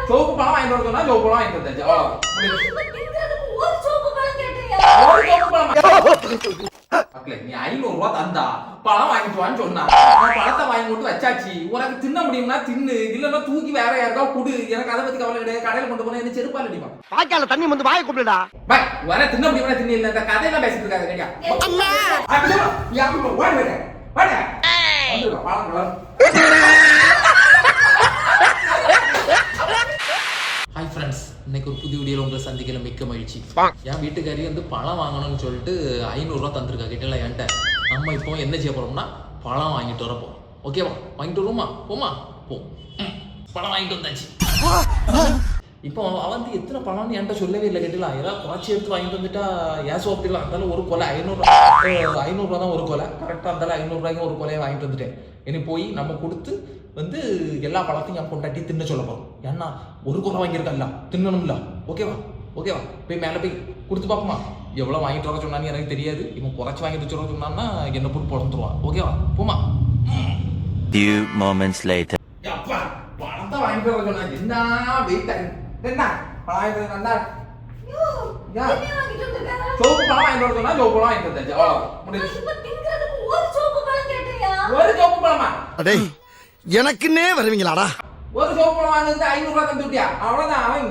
Soap பழம் வாங்கிட்டு வர சொன்னா சோப்பு பழம் வாங்கிட்டு வந்தாச்சு. மக்களே நீ 500 ரூபாய் தந்தா பழம் வாங்கிட்டு வான்னு சொன்னா நான் பழத்தை வாங்கி போட்டு வச்சாச்சு. உனக்கு தின்ன முடியும்னா தின்னு, இல்லன்னா தூக்கி வேற யாருக்கா குடு. எனக்கு அதை பத்தி கவலை கிடையாது. கடையில கொண்டு போனா என்ன செருப்பால் அடிப்பான். வாய்க்கால தண்ணி வந்து வாயை கூப்பிடுடா. பை வர தின்ன முடியும்னா தின்னு. இல்ல இந்த கதையெல்லாம் பேசிட்டு இருக்காங்க கேட்டியா. அம்மா அப்படி சொல்ல நீ அப்படி ஓடி வர வாடா வந்து பழம் பழம். ஹாய் ஃப்ரெண்ட்ஸ், இன்னைக்கு ஒரு புது வீடியோவில் உங்களை சந்திக்கல மிக்க மகிழ்ச்சி. என் வீட்டுக்காரி வந்து பழம் வாங்கணும்னு சொல்லிட்டு 500 ரூபா தந்துருக்கா கிட்டல என்கிட்ட. நம்ம இப்போ என்ன செய்ய போறோம்னா பழம் வாங்கிட்டு வரப்போம். ஓகேவா? வாங்கிட்டு வருவோமா? போமா போ. பழம் வாங்கிட்டு வந்தாச்சு. இப்போ அவன் வந்து எத்தனை பழம்னு என்கிட்ட சொல்லவே இல்லை கேட்டலாம். ஏதாவது குறைச்சி எடுத்து வாங்கிட்டு வந்துட்டா ஏன் சோப்பிடலாம். இருந்தாலும் ஒரு கொலை 500 தான் ஒரு கொலை. கரெக்டாக இருந்தாலும் 500 ரூபாய்க்கு ஒரு கொலையை வாங்கிட்டு வந்துட்டேன். இனி போய் நம்ம கொடுத்து வந்து எல்லா பழத்தையும் என் கொண்டாட்டி தின்ன சொல்ல போகிறோம். ஏன்னா ஒரு கொலை வாங்கியிருக்கா தின்னணும்ல. ஓகேவா? ஓகேவா? போய் மேலே போய் கொடுத்து பார்ப்போமா? எவ்வளோ வாங்கிட்டு வர சொன்னான்னு எனக்கு தெரியாது. இவன் குறைச்சி வாங்கிட்டு சொல்ல சொன்னான்னா என்ன போட்டு பிறந்துருவான். ஓகேவா? போமா. Few moments later. அப்பா பழத்தை வாங்கிட்டு வர சொன்னா என்ன வெயிட் என்ன பழம் வாங்கிட்டு வந்தா சோப்பு பழம் வாங்கிட்டு வர சொன்னா சோப்பு பழம் வாங்கிட்டு வந்தாச்சு. ஒரு சோப்பு பழமா? அடே எனக்குன்னே வருவீங்களாடா. ஒரு சோப்பு பழம் வாங்கிட்டு 500 ரூபாய் தந்து விட்டியா? அவ்வளவுதான். அவன்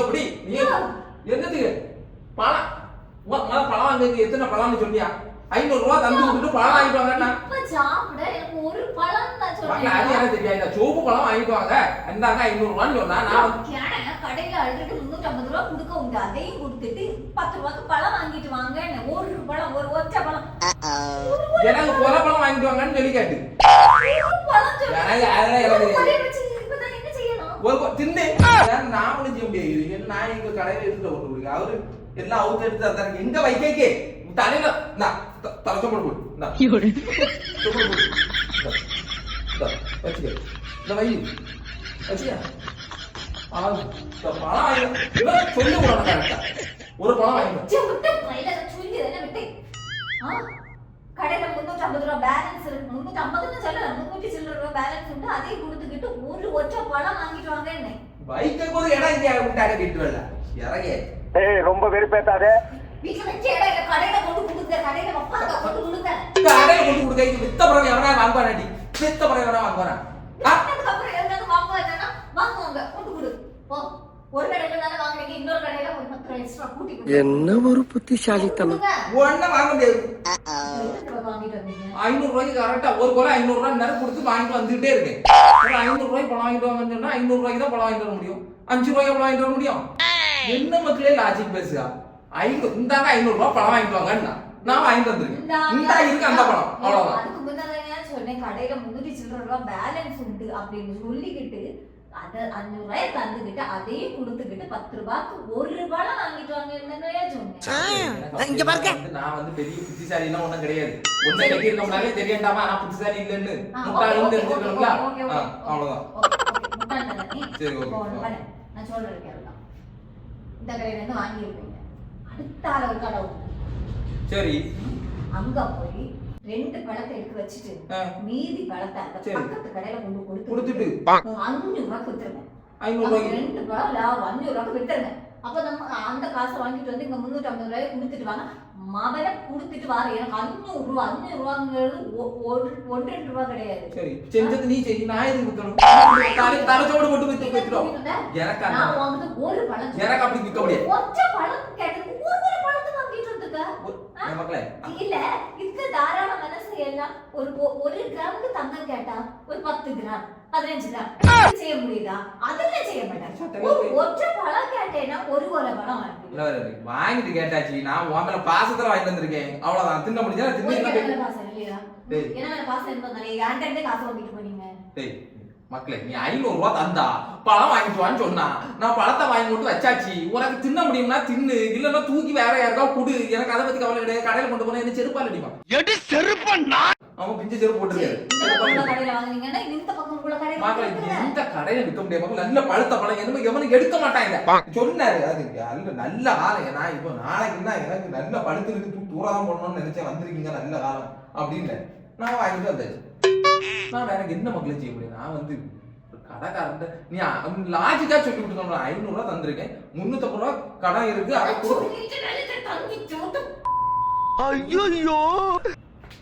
எப்படி நீ என்னத்துக்கு பழம் பழம் வாங்குறது எத்தனை பழம்னு சொன்னியா? 500 ரூபாய் தந்து விட்டுட்டு பழம் வாங்கிட்டு வாங்கன்னா அது எனக்கு தெரியாது. சோப்பு பழம் வாங்கிட்டு வாங்க இந்தாங்க 500 ரூபான்னு சொன்னா நான் கடையில அழுதுட்டு 350 ரூபாய் கொடுக்க உண்டு. அதையும் கொடுத்துட்டு 10 ரூபாய்க்கு பழம் வாங்கிட்டு வாங்க. ஒரு பழம் ஒரு ஒற்றை பழம் எனக்கு கொலை பழம் வாங்கிட்டு வாங்கன்னு சொல்லி கேட்டு தின்னு நாமளும் செய்ய முடியாது. நான் எங்க கடையில எடுத்துட்டு கொண்டு கொடுங்க. அவரு எல்லாம் அவுத்து எடுத்து தந்தாங்க. எங்க வைக்கே தலையில தலை போடு வச்சுக்க இந்த வை வச்சுக்க சொல்லி ஒரு பழம் வாங்கி கடையில 350 ரூபாய் பேலன்ஸ் இருக்கு. 350 சொல்ல 300 ரூபாய் பேலன்ஸ் உண்டு. அதையும் கொடுத்துக்கிட்டு ஒரு ஒற்றை பழம் வாங்கிட்டு வாங்க. என்ன வைக்க ஒரு இடம் இங்கே விட்டாங்க வீட்டு வரல இறங்கே. ரொம்ப வெறுப்பேத்தாதே. வீட்டுல வச்சு இடம் இல்ல. கடையில கொண்டு கொடுங்க. கடையில வப்பாங்க கொண்டு கொடுங்க. கடையில கொண்டு கொடுங்க. இது வித்த பழம் எவனா வாங்குவானாடி? வித்த பழம் எவனா வாங்குவானா? அதுக்கு அப்புறம் எதாவது வாங்குவாங்கன்னா வாங்குவாங்க. கொண்டு கொடு போ. ஒரு கடையில தான வாங்குறீங்க. இன்னொரு கடையில ஒரு 10 ரூபாய் எக்ஸ்ட்ரா கூட்டி கொடுங்க. என்ன ஒரு புத்திசாலித்தனம். ஒண்ணு வாங்க முடியாது. 500 ரூபாய்க்கு கரெக்டா ஒரு கொலை 500 ரூபாய் நேரம் கொடுத்து வாங்கிட்டு வந்துட்டே இருக்கேன். 500 ரூபாய்க்கு பழம் வாங்கிட்டு வாங்கன்னு சொன்னா 500 ரூபாய்க்கு தான் பழம் வாங்கிட்டு வர முடியும். 5 ரூபாய்க்கு பழம் வாங்கிட்டு வர முடியும். என்ன மக்களே லாஜிக் பேசுறா? இந்தாங்க 500 ரூபாய் பழம் வாங்கிட்டு வாங்கன்னா நான் வாங்கிட்டு வந்துருக்கேன். இந்த இருக்கு அந்த பழம் அவ்வளவுதான். அதுக்கு முன்னாடி சொன்னேன் கடையில 300 ரூபாய் பேலன்ஸ் உண்டு அப்படின்னு சொல்லிக்கிட்டு அத 500 ரூபாய் தந்துக்கிட்டு அதையும் கொடுத்துக்கிட்டு 10 ரூபாய்க்கு ஒரு பழம் வாங்கிட்டு வாங்க என்னையா சொன்னேன். இங்க பாருங்க. நான் வந்து பெரிய புத்திசாலி எல்லாம் ஒண்ணும் கிடையாது. ஒண்ணே கட்டி இருக்கோம்னாலே தெரியண்டாமா நான் புத்திசாலி இல்லன்னு முட்டாள்னு தெரிஞ்சுக்கணும்ல. அவ்வளவுதான். சரி ஓகே. நான் சொல்றேன் கேளுங்க. இந்த கடையில இருந்து வாங்கி இருக்கீங்க. அடுத்த ஆள ஒரு கடை சரி அங்க போய் 2 பழத்தை எடுத்து வச்சுட்டு மீதி பழத்தை அந்த பக்கத்து கடையில கொண்டு கொடுத்துட்டு 500 ரூபாய் கொடுத்துருங்க. 500 ரூபாய்க்கு 2 பழம் 500 ரூபாய்க்கு விட்டுருங்க. அப்ப நம்ம அந்த காசை வாங்கிட்டு வந்து இங்க 350 ரூபாய் கொடுத்துட்டு வாங்க. மவனை கொடுத்துட்டு வார. எனக்கு 500 ரூபாங்கிறது 1-2 ரூபாய் கிடையாது. சரி செஞ்சது நீ செய். நான் எதுக்கு விக்கணும்? தரச்சோடு போட்டு வித்துறோம். எனக்கு நான் வாங்குது ஒரு பழம். எனக்கு அப்படி விக்க முடியாது. ஒற்றை பழம் கேட்டது ஒரு பழத்தை வாங்கிட்டு வந்துக்க. மக்களே இல்ல இதுக்கு தாராள மனசு எல்லாம் ஒரு கிராமுக்கு தங்கம் கேட்டா ஒரு 10 கிராம் 15 கிராம் செய்ய முடியுதா? அதெல்லாம் செய்ய மாட்டாங்க. ஒற்றை பழம் கேட்டேன்னா ஒரு கொலை பழம் வாங்கிட்டு கேட்டாச்சு. நான் உன் பாசத்துல வாங்கிட்டு வந்திருக்கேன். அவ்வளவுதான். தின்ன முடிஞ்சா தின்னு பாசம் இல்லையா? என்ன பாசம் இருந்தா என்கிட்ட காசு வாங்கிட்டு போனீங்க. மக்களே நீ 500 ரூபாய் தந்தா பழம் வாங்கிட்டு வான்னு சொன்னா நான் பழத்தை வாங்கி போட்டு வச்சாச்சு. உனக்கு தின்ன முடியும்னா தின்னு, இல்லன்னா தூக்கி வேற யாருக்கா குடு. எனக்கு அதை பத்தி கவலை கிடையாது. கடையில கொண்டு போனா என்ன செருப்பால் அடிப்பான். அவன் பிஞ்சு செருப்பு போட்டுருக்காரு. இந்த கடையில விற்க முடியாது. நல்ல பழுத்த பழம் எவனுக்கு எடுக்க மாட்டாங்க சொன்னாரு. அது நல்ல காலம். நான் இப்போ நாளைக்கு என்ன எனக்கு நல்ல பழுத்து இருக்கு தூராதான் போடணும்னு நினைச்சேன். வந்திருக்கீங்க நல்ல காலம் அப்படின்னு நான் வாங்கிட்டு வந்தாச்சு. நான் வேற என்ன மக்களும் செய்ய முடியும். நான் வந்து கடைக்காரன் நீ லாஜிக்கா சொல்லி கொடுத்தோம்ல 500 ரூபா தந்திருக்கேன் 350 ரூபா கடன் இருக்கு அதை ஐயோ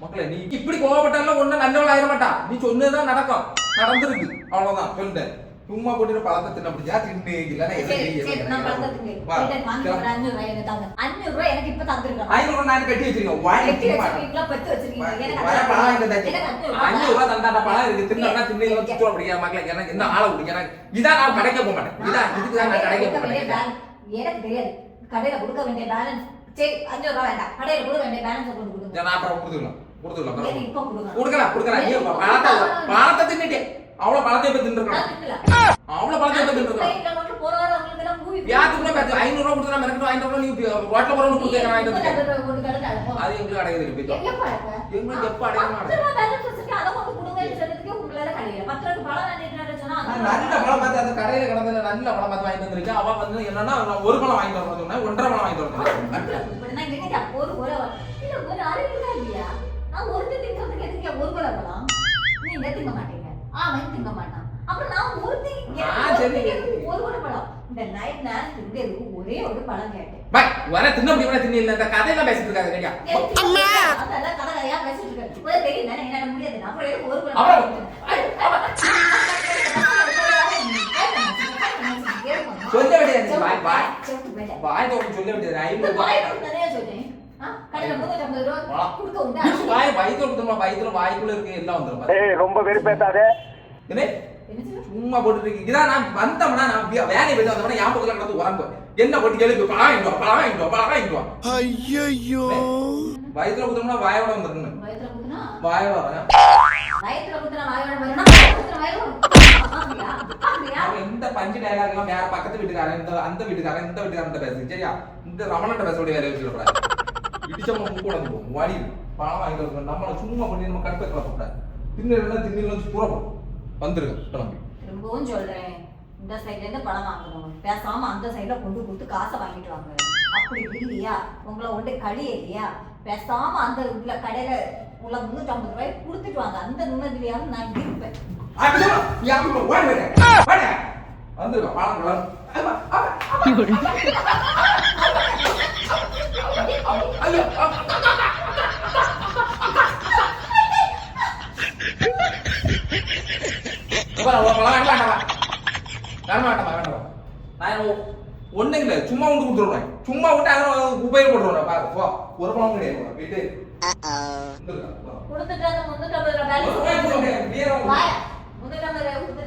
மக்களே நீ இப்படி கோவப்பட்டாலும் ஒண்ணு நல்லவள ஆயிர மாட்டா நீ சொன்னதுதான் நடக்கும் நடந்திருக்கு அவ்வளவுதான் சொல்லிட்டேன் சும்மா போட்டு பழத்தை தின்ன அப்படியா தின்னு இல்லன்னா நான் பழக்கத்துக்கு வாங்கி ஒரு 500 ரூபாய் எனக்கு தாங்க 500 ரூபாய் எனக்கு இப்ப தந்துருக்காங்க 500 ரூபாய் நான் கட்டி வச்சிருக்கேன் கட்டி வச்சிருக்கீங்களா பத்து வச்சிருக்கீங்க எனக்கு வர பழம் இந்த எனக்கு 500 ரூபாய் தந்தாடா பழம் இருக்கு தின்னா தின்னு சுத்தம் அப்படியா மக்களே எனக்கு என்ன ஆள விடுங்க எனக்கு இதான் நான் கடைக்க போக மாட்டேன் இதான் இதுக்கு தான் நான் கடைக்க போக மாட்டேன் எனக்கு தெரியாது கடையில கொடுக்க வேண்டிய பேலன்ஸ் சரி 500 ரூபாய் வேண்டாம் கடையில கொடுக்க வேண்டிய பேலன்ஸ் கொண்டு கொடுங்க நான் அப்புறம் கொடுத்துக்கலாம் இப்ப கொடுங்க கொடுக்கலாம் நீ பழத்தை தின்னுட்டே அவ்வளவு பழத்தை இப்ப தின்னுருக்கணும் அவ்வளவு பழத்தை இப்ப தின்னுருக்கணும் போற வர உங்களுக்கு எல்லாம் மூவி யாத்துக்குள்ள 500 ரூபாய் கொடுத்தா எனக்கு 500 ரூபாய் நீ ரோட்ல போறவங்க கொடுக்க வாங்கிட்டு அது எங்க அடையுது போய் எங்க எப்ப அடைய நல்ல பழம் பார்த்து அந்த கடையில கிடந்தது நல்ல பழம் பார்த்து வாங்கிட்டு வந்திருக்கேன் அவ வந்து என்னன்னா ஒரு பழம் வாங்கிட்டு வரணும் சொன்னேன் 1.5 பழம் வாங்கிட்டு வரணும் நீங்க திங்க மாட்டீங்க அவன் திங்க மாட்டான் அப்புறம் நான் ஒருத்தி ஒரு பழம் இந்த நைட் நேரத்துக்கு எதுக்கு ஒரே ஒரு பழம் கேட்டேன் பை வர தின்ன முடியல தின்ன இல்ல இந்த கதையெல்லாம் பேசிட்டு இருக்காங்க கேட்டியா அம்மா அதெல்லாம் கதையா பேசிட்டு இருக்க ஒரு தெரியும் தானே என்னால முடியாது அப்புறம் எதுக்கு ஒரு பழம் சொல்ல வேண்டியது பாய் தோக்கு சொல்ல வேண்டியது 500 பாய் நிறைய சொல்றேன் கடையில 350 ரூபாய் கொடுக்க உண்டா பாய் பைக்குள்ள கொடுத்தோம்னா பைக்குள்ள வாய்க்குள்ள இருக்கு எல்லாம் வந்துரும் ஏய் ரொம்ப வெறுப்பேத்தாதே என்ன சும்மா போட்டு இருக்கீங்க இதான் நான் வந்தோம்னா நான் வேலையை போய் வந்தோம்னா என் பக்கத்துல கடந்து உரம்பு என்ன போட்டு எழுப்பி பழம் ஐயோ வயிற்றுல குத்துறோம்னா வாயோட வந்துடணும் வயித்துல குத்துனா வாயோட வரேன் வயித்துல குத்துனா வாயோட வரணும் குத்துற வயிறு இந்த பஞ்சு டயலாக் எல்லாம் வேற பக்கத்து வீட்டுக்காரன் இந்த அந்த வீட்டுக்காரன் இந்த வீட்டுக்காரன் பேசுங்க சரியா இந்த ரமணன்ட்ட பேச வேண்டிய வேலையை வச்சுக்கூடாது இடிச்சவங்க மூக்கூட போகும் வடி பணம் வாங்கிட்டு வரணும் நம்மளை சும்மா பண்ணி நம்ம கடுப்பை கிளப்பக்கூடாது தின்னு பூரா போடும் வந்துருங்க கிளம்பி திரும்பவும் சொல்றேன் இந்த சைட்ல இருந்து பணம் வாங்கணும் பேசாம அந்த சைட்ல கொண்டு கொடுத்து காசை வாங்கிட்டு வாங்க அப்படி இல்லையா உங்களை ஒன்று கழி இல்லையா பேசாம அந்த இதுல கடையில உள்ள 350 ரூபாய் கொடுத்துட்டு வாங்க அந்த நிம்மதியாவது நான் இருப்பேன் வந்துருக்க பழம் கலர் ஒண்ணு இல்ல சும்மா ஒன்று கொடுத்துருவேன் சும்மா விட்டு உபயோகப்படுறோம் பாரு ஒரு பழம் கிடையாது வீட்டு கொடுத்துட்டு அந்த 350 ரூபாய் பேலன்ஸ் 350 ரூபாய் கொடுத்து